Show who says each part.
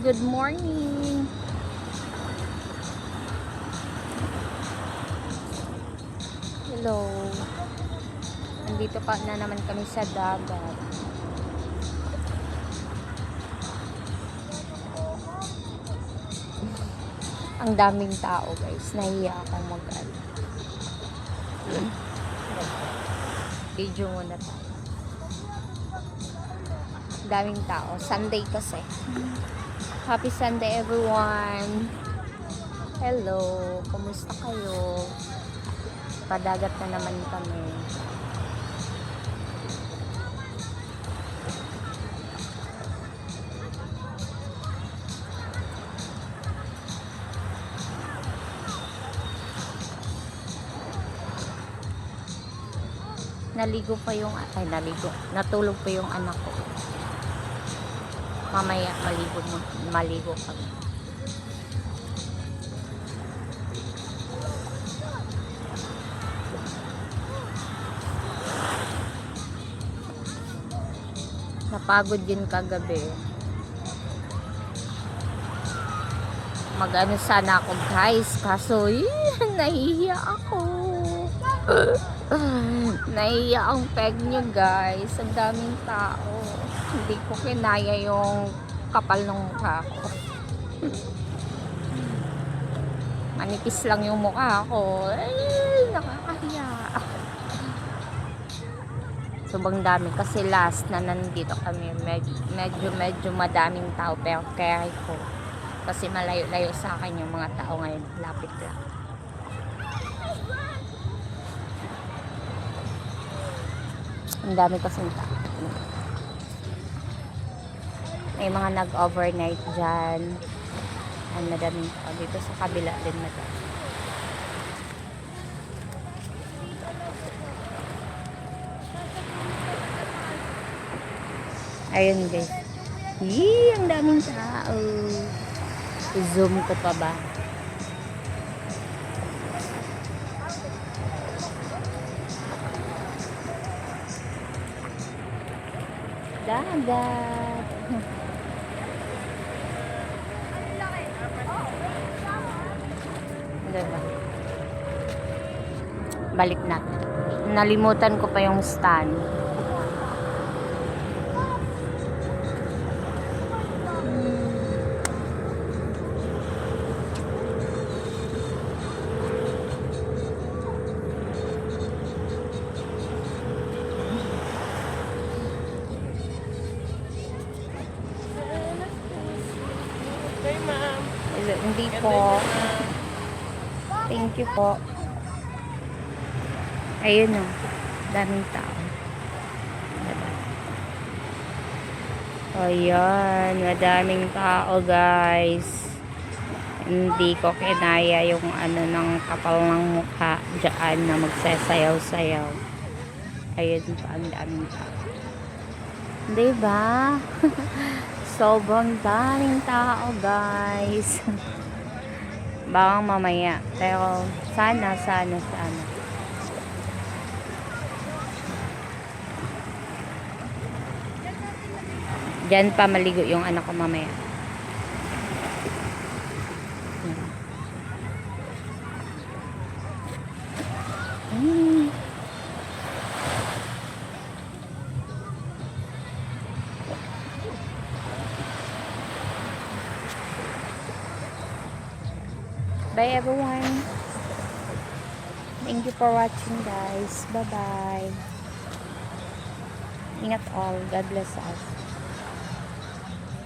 Speaker 1: Good morning. Hello. Nandito pa na naman kami sa dagat. Ang daming tao, guys. Nahiya akong mag-ano. Video muna tayo. Daming tao. Sunday kasi. Happy Sunday, everyone. Hello. Kumusta kayo? Padagat na naman kami. Natulog pa yung anak ko. Mamaya maligo kami. Napagod yun kagabi. Mag-ano sana ako, guys, kaso nahihiya ako. Nahiya ang peg nyo, guys. Ang daming tao. Hindi ko kinaya yung kapal ng mukha ko. Manipis lang yung mukha ko. Ay, nakakahiya. Sobrang dami kasi last na nandito kami, medyo madaming tao, pero carry ko. Kasi malayo-layo sa akin yung mga tao ngayon. Lapit lang. Ang dami kasing tao. May mga nag-overnight dyan. Ang madaming tao. Dito sa kabila din madami. Ayun, guys. Yee! Ang daming tao. I-zoom ko pa ba? Dagat. Diba? Balik natin. Nalimutan ko pa yung stand. Hindi po. Thank you po. Ayun o. Daming tao. Ayan. Madaming tao, guys. Hindi ko kinaya yung ano ng kapal ng mukha dyan na magsasayaw-sayaw. Ayun pa. Ang daming tao. Diba? Sobrang daming tao, guys. Baka mamaya. Pero sana. Diyan pa maligo yung anak ko mamaya. Bye, everyone. Thank you for watching, guys. Bye-bye. Ingat all. God bless us.